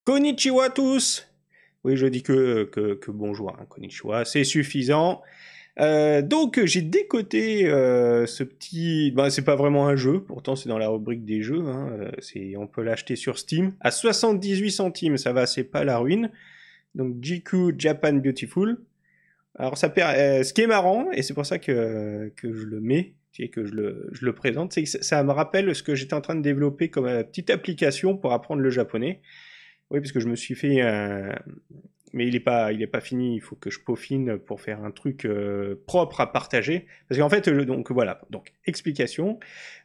Konnichiwa tous. Oui, je dis que bonjour, hein, konnichiwa, c'est suffisant. Donc j'ai décoté ce petit... Ben, c'est pas vraiment un jeu, pourtant c'est dans la rubrique des jeux, hein, on peut l'acheter sur Steam, à 78 centimes, ça va, c'est pas la ruine. Donc GQ Japan Beautiful. Alors ce qui est marrant, et c'est pour ça que je le mets, que je le présente, c'est que ça me rappelle ce que j'étais en train de développer comme petite application pour apprendre le japonais. Oui, parce que je me suis fait mais il est pas fini, il faut que je peaufine pour faire un truc propre à partager. Parce qu'en fait, donc voilà, donc explication,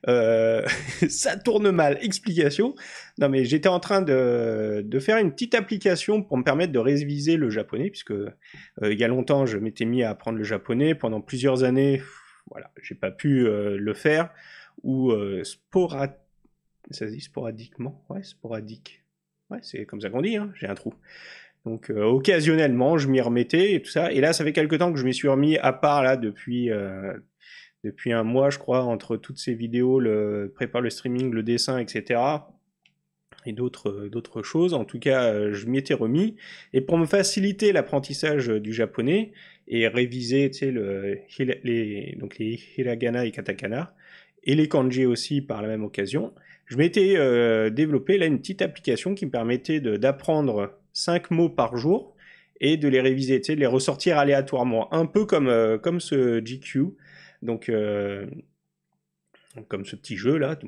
ça tourne mal, explication. Non mais j'étais en train de faire une petite application pour me permettre de réviser le japonais, puisque il y a longtemps, je m'étais mis à apprendre le japonais, pendant plusieurs années, voilà, j'ai pas pu le faire, ou ça se dit sporadiquement, ouais, sporadique. Ouais, c'est comme ça qu'on dit, hein, j'ai un trou. Donc occasionnellement, je m'y remettais et tout ça. Et là, ça fait quelques temps que je m'y suis remis à part là depuis un mois, je crois, entre toutes ces vidéos, prépare le streaming, le dessin, etc. Et d'autres choses. En tout cas, je m'y étais remis. Et pour me faciliter l'apprentissage du japonais et réviser, tu sais, donc les hiragana et katakana et les kanji aussi par la même occasion, je m'étais développé là une petite application qui me permettait d'apprendre 5 mots par jour et de les réviser, tu sais, de les ressortir aléatoirement, un peu comme ce GQ, donc comme ce petit jeu là. On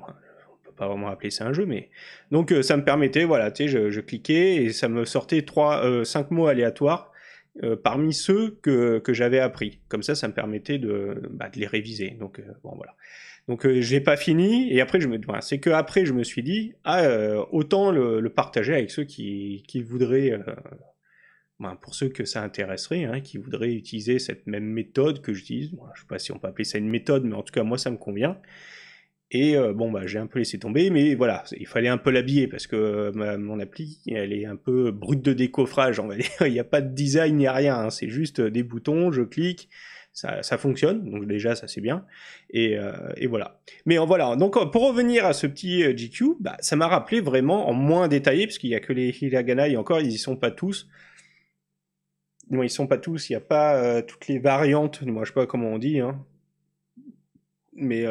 peut pas vraiment appeler ça un jeu, mais donc ça me permettait, voilà, tu sais, je cliquais et ça me sortait 5 mots aléatoires parmi ceux que j'avais appris. Comme ça me permettait de les réviser. Donc bon voilà. Donc j'ai pas fini et après c'est que après je me suis dit autant le partager avec ceux qui voudraient pour ceux que ça intéresserait, hein, qui voudraient utiliser cette même méthode que j'utilise. Bon, je sais pas si on peut appeler ça une méthode, mais en tout cas moi ça me convient. Et j'ai un peu laissé tomber, mais voilà, il fallait un peu l'habiller parce que mon appli, elle est un peu brute de décoffrage, on va dire. Il n'y a pas de design ni rien, hein. C'est juste des boutons, je clique, ça fonctionne, donc déjà ça c'est bien. Et voilà. Mais voilà, donc pour revenir à ce petit GQ, ça m'a rappelé vraiment en moins détaillé, parce qu'il n'y a que les hiragana, et encore ils y sont pas tous. Non, ils sont pas tous, il n'y a pas toutes les variantes, moi je sais pas comment on dit, hein. Mais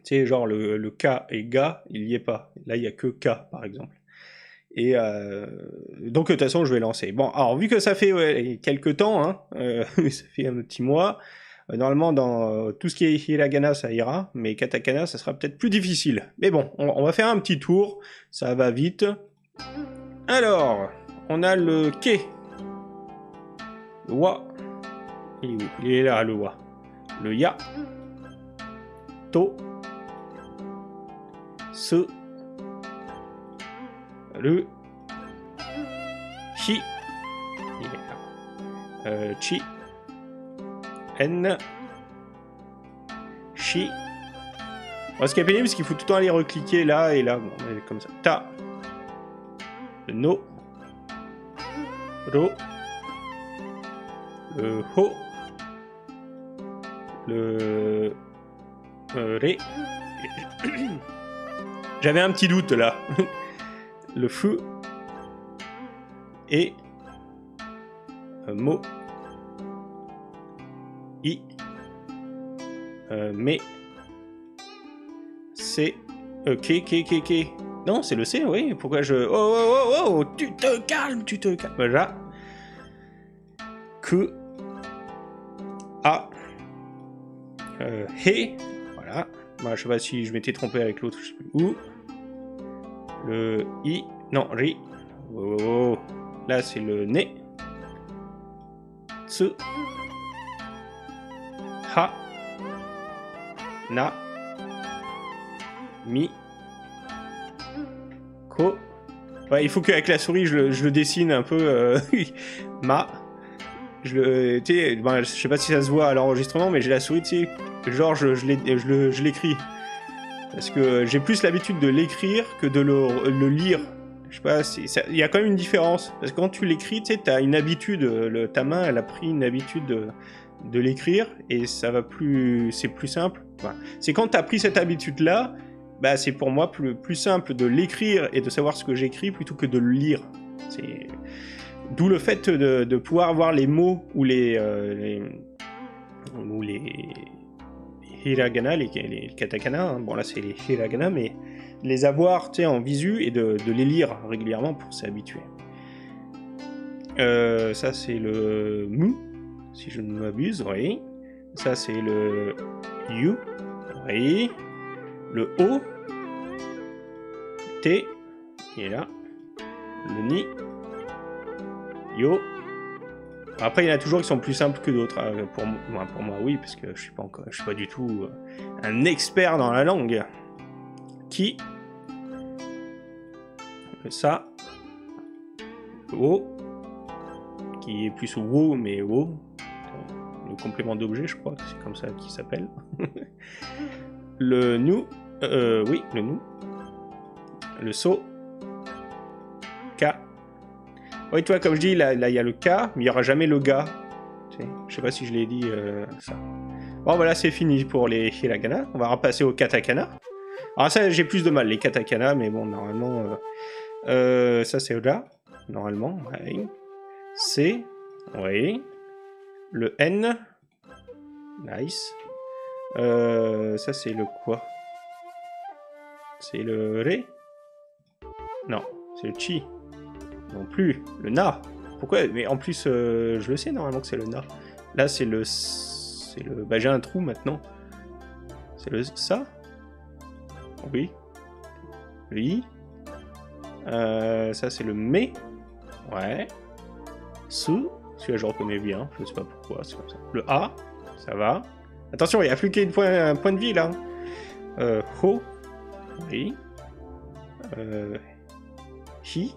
tu sais, genre le K et ga, il y est pas. Là, il y a que K, par exemple. Et donc, de toute façon, je vais lancer. Bon, alors, vu que ça fait quelques temps, hein, ça fait un petit mois, normalement, dans tout ce qui est hiragana, ça ira, mais katakana, ça sera peut-être plus difficile. Mais bon, on va faire un petit tour, ça va vite. Alors, on a le ke. Le wa. Il est là, le wa. Le ya. To. Se, le, chi, il est là. Chi, en, chi. Alors, ce qui est pénible, c'est qu'il faut tout le temps aller recliquer là et là, bon, comme ça. Ta, le no, ro, le ho, le ré. J'avais un petit doute là. Le feu et mo i mais c'est k. Non, c'est le C, oui. Pourquoi je oh, tu te calmes. Voilà. Que a he, voilà. Moi, je sais pas si je m'étais trompé avec l'autre, je sais plus où. Le i, non, ri. Oh. Là, c'est le nez. Tsu. Ha. Na. Mi. Ko. Ouais, il faut qu'avec la souris, je le dessine un peu. Ma. Je sais pas si ça se voit à l'enregistrement, mais j'ai la souris, tu sais. Genre, je l'écris. Parce que j'ai plus l'habitude de l'écrire que de le lire. Je sais pas, il y a quand même une différence. Parce que quand tu l'écris, tu sais, t'as une habitude. Ta main, elle a pris une habitude de l'écrire et ça va plus. C'est plus simple. Enfin, c'est quand t'as pris cette habitude-là bah, c'est pour moi plus simple de l'écrire et de savoir ce que j'écris plutôt que de le lire. D'où le fait de pouvoir voir les mots ou les hiragana, les katakana, hein. Bon là c'est les hiragana, mais les avoir en visu et de les lire régulièrement pour s'habituer. Ça c'est le mu, si je ne m'abuse, oui. Ça c'est le yu, oui. Le o, t, il est là. Le ni, yo. Après, il y en a toujours qui sont plus simples que d'autres. Pour moi, oui, parce que je suis pas du tout un expert dans la langue. Qui, le sa, le o, qui est plus wo, mais wo, le complément d'objet, je crois, c'est comme ça qu'il s'appelle. Le nu, oui, le nu. Le so, ka. Oui, toi, comme je dis, là, il y a le K, mais il n'y aura jamais le ga. Je sais pas si je l'ai dit, ça. Bon, voilà, c'est fini pour les hiragana. On va repasser au katakana. Alors ça, j'ai plus de mal, les katakana, mais bon, normalement... ça, c'est là, normalement. Oui. C, oui. Le N. Nice. Ça, c'est le quoi? C'est le Ré? Non, c'est le Chi. Non plus, le na. Pourquoi? Mais en plus, je le sais normalement que c'est le na. Là, c'est le... Bah, j'ai un trou maintenant. C'est le ça? Oui. Le i. Ça, c'est le me. Ouais. Su. Celui-là, je reconnais bien. Je sais pas pourquoi, c'est comme ça. Le a. Ça va. Attention, il n'y a plus qu'un point de vie, là. Ho. Oui. Hi.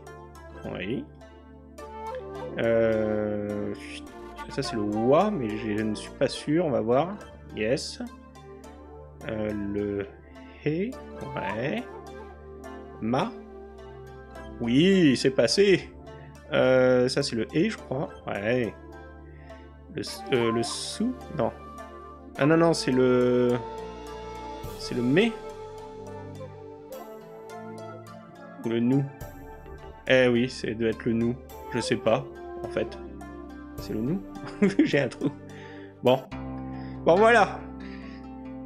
Oui. Ça c'est le wa, mais je ne suis pas sûr, on va voir. Yes. Le he. Ouais. Ma. Oui, c'est passé. Ça c'est le e, je crois. Ouais. Le su. Non. Ah non, non, c'est le... C'est le me. Ou le nous. Eh oui, ça doit être le nous. Je sais pas, en fait. C'est le nous. J'ai un trou. Bon. Bon, voilà.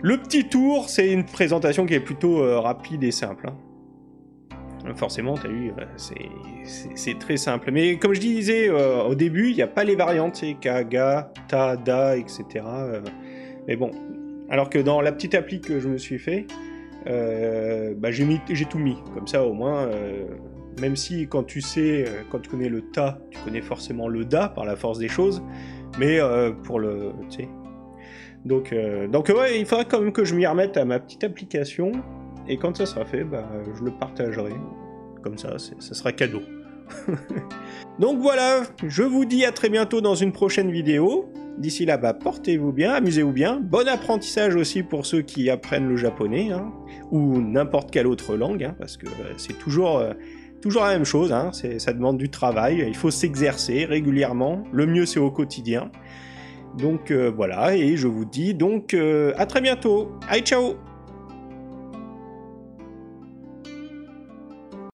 Le petit tour, c'est une présentation qui est plutôt rapide et simple. Hein. Forcément, t'as vu, c'est très simple. Mais comme je disais au début, il n'y a pas les variantes, c'est ka, ga, ta, da, etc. Mais bon. Alors que dans la petite appli que je me suis fait, bah, j'ai tout mis. Comme ça, au moins... même si quand tu connais le ta, tu connais forcément le da par la force des choses, mais pour le... Tu sais. Donc ouais, il faudra quand même que je m'y remette à ma petite application, et quand ça sera fait, bah, je le partagerai. Comme ça, ça sera cadeau. Donc voilà, je vous dis à très bientôt dans une prochaine vidéo. D'ici là, bah, portez-vous bien, amusez-vous bien. Bon apprentissage aussi pour ceux qui apprennent le japonais, hein, ou n'importe quelle autre langue, hein, parce que c'est toujours la même chose, hein, ça demande du travail, il faut s'exercer régulièrement, le mieux c'est au quotidien. Donc voilà, et je vous dis donc à très bientôt. Allez, ciao!